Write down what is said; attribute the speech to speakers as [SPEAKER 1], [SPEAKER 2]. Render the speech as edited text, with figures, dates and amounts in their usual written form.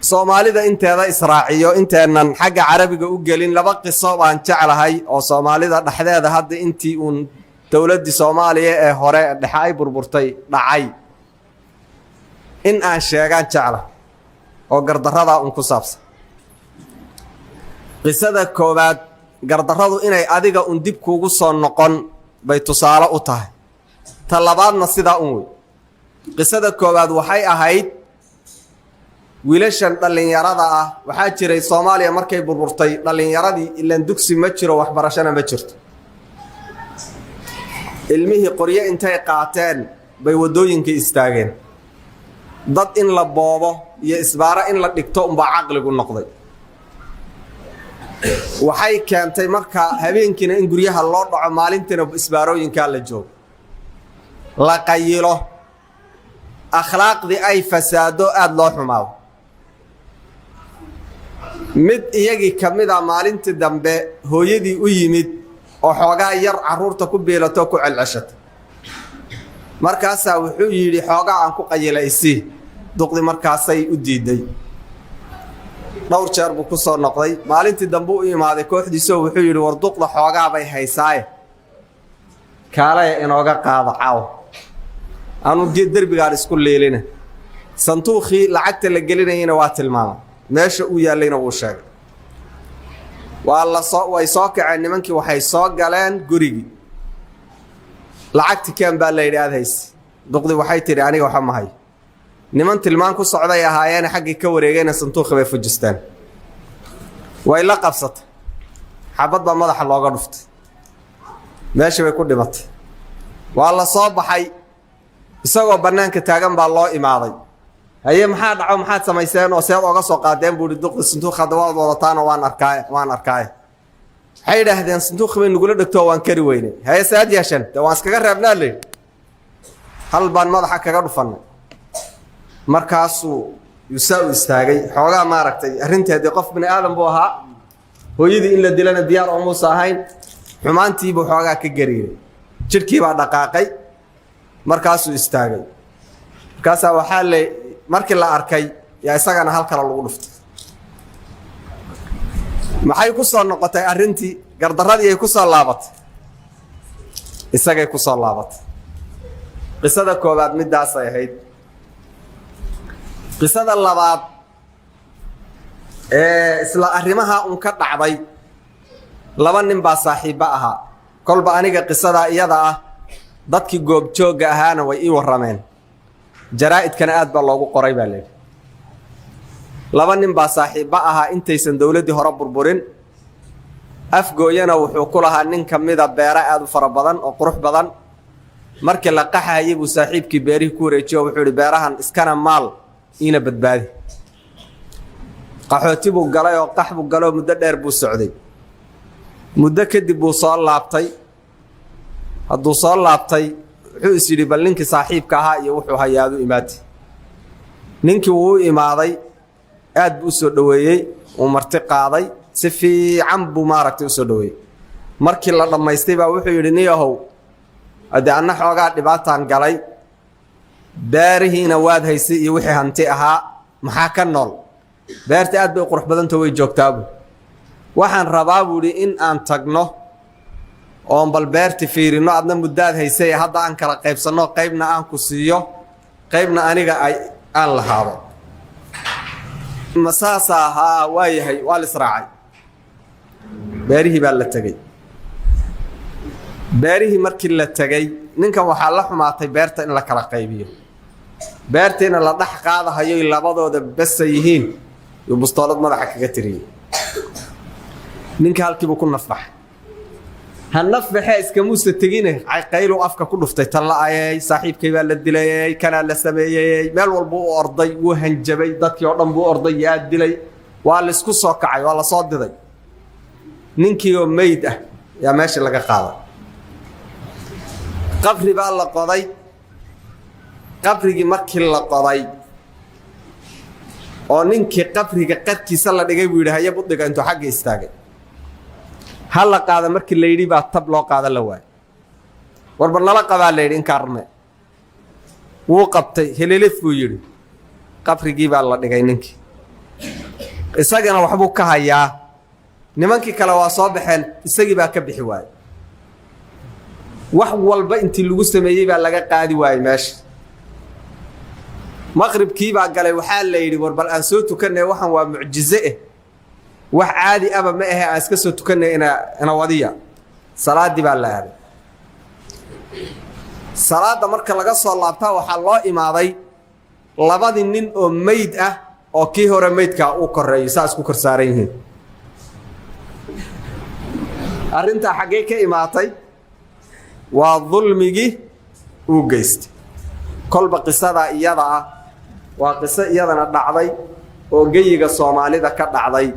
[SPEAKER 1] soomaalida inteeda israaciyo inteenan xagga carabiga u gelin laba qiso baan jeclahay oo soomaalida dhaxdeeda hadda intii uun dawladii Soomaaliya ee hore dhaxay burburtay dhacay in aan sheegan jecla oo gardarrada un ku saabsan qisada koobaad gardarradu inay adiga un dib kuugu soo noqon bay tusaale u tahay ta labaadna sida un way qisada koobaad waxay ahayd wiilashan dhalinyarada ah waxaa jiray Soomaaliya markay burburtay dhalinyaradii ilaan dugsi ma jiro waxbarashana ma jirto ilmihii qoryo intay qaateen bay wadooyinka istaageen dad in la boobo iyo isbaara in la dhigto umba aqligu noqday waxay keentay marka habeenkina in guryaha loo dhaco maalintina isbaarooyinka la joogo la qayilo akhlaaqdi ay fasaado aad loo xumaado mid iyagii kamida maalintii dambe hooyadii u yimid oo xoogaa yar caruurta ku beelato ku celceshatay markaas wuxuu yiri xoogaa aan ku qayilaysi duqdi markaasay u diiday dhowr jeer buu ku soo noqday maalintii dambe u imaaday kooxdiisa wuxuu yiri war duqda xoogaa bay haysay kaalay inooga qaado caaw aanu derbigaan isku leelina santuuqi lacagta la gelinayna waa tilmaama meesha uu yaalayna uu sheegay way soo kaceen nimankii waxay soo galeen gurigi lacagti keen baa la yiraahdays duqdi waxay tiri aniga waxa ma hay niman tilmaan ku socday ahaayeen xaqi ka wareegayna santuuqi bay fujistaan way la qabsatay xabad ba madaxa looga dhuftay meesha way ku dhimatay waa la soo baxay isagoo banaanka taagan baa loo imaaday haye maxaa dhaco maxaad samayseen oo seed oga soo qaadeen buu duqdi santuuqa dawaad wadataan waan arkaay waxay yiraahdeen santuuq bay nugula dhigto waan kari weynay haye saad yeeshan waan iskaga reebnaa leey hal baan madaxa kaga dhufanay markaasuu yuusau istaagay xoogaa maaragtay arinteedii qof bini aadam buu ahaa hooyadii in la dilana diyaar oo muusa ahayn xumaantii buu xoogaa ka gariiray jirkii baa dhaqaaqay markaasuu istaagay markaas waxaa le markii la arkay yaa isagana hal kala lagu dhuftay maxay ku soo noqotay arintii gardaradii ay ku soo laabatay isagay ku soo laabatay qisada koobaad midaas ay ahayd qisada labaad isla arrimaha un ka dhacday laba nin baa saaxiibo ahaa kolba aniga qisada iyada ah dadkii goob jooga ahaana way ii warameen jaraa'idkana aad baa loogu qoray baa leeyahay laba nin baa saaxiibo ahaa intaysan dawladii hore burburin afgooyana wuxuu ku lahaa nin kamida beera aad u fara badan oo qurux badan markii la qaxayay buu saaxiibkii beerihii ku wareejiyo wuxuu yiri beerahan iskana maal ina badbaadi qaxooti buu galay oo qax buu galo muddo dheer buu socday muddo kadib buu soo laabtay hadduu soo laabtay wuxuu is yiri bal ninkii saaxiibka ahaa iyo wuxuu hayaadu imaatay ninkii wuu imaaday aad buu soo dhaweeyay oo marti qaaday si fiican buu maaragtay soo dhaweeyay markii la dhameystay baa wuxuu yiri niyahow hadii anna xoogaa dhibaataan galay beerihiina waad haysay iyo wixii hanti ahaa maxaa ka nool beerta aad bay qurux badan tahay way joogtaa waxaan rabaa buu in aan tagno oo bal beerti fiirino adna muddaad haysay hadda aan kala qaybsano qaybna aan ku siiyo qaybna aniga ay aan lahaado masaasa ha waayahay wal israacay beerihi baa la tagay beerihi markii la tagay ninkan waxa la xumaatay beerta in la kala qaybiyo beerteena la dhax qaadahayo labadooda bas yihiin iyo bustoolad madaxa kaga tiriyay ninka halkii ku nafbax hanafbaxa iska muusa tagine ay qaylo afka ku dhuftay talla ay saaxiibkay baa la dilay kana la sameeyay meel walba uu orday uu hanjabay dadkii oo dhan buu orday yaa dilay waa la isku soo kacay waa la soo diday ninkii oo meyd ah yaa meesha laga qaaday qabri baa la qoday qabrigi markii la qoday oo ninkii qabriga qarkiisa la dhigay buu yiraahday budiga intuu xagga istaagay hal qaada markii la yiri baa tab loo qaada la waay warba nala qabaa la yiri in karme wuu qabtay helelif buu yiri qabrigii baa la dhigay ninkii isagana waxbuu ka hayaa nimankii kale waa soo baxeen isagii baa ka bixi waayey wax walba intii lagu sameeyey baa laga qaadi waayey meesha maqribkii baa galay waxaa la yidhi war bal aan soo tukanay waxan waa mucjize wax caadi aba ma ahe aan iska soo tukanay ina wadiya salaadii baa la aaday salaada marka laga soo laabtaa waxaa loo imaaday labadii nin oo meyd ah oo kii hore meydka uu koreeyo saas ku korsaaran yihiin arrinta xagee ka imaatay waa dulmigii uu geystay kolba qisada iyada ah waa qiso iyadana dhacday oo geyiga Soomaalida ka dhacday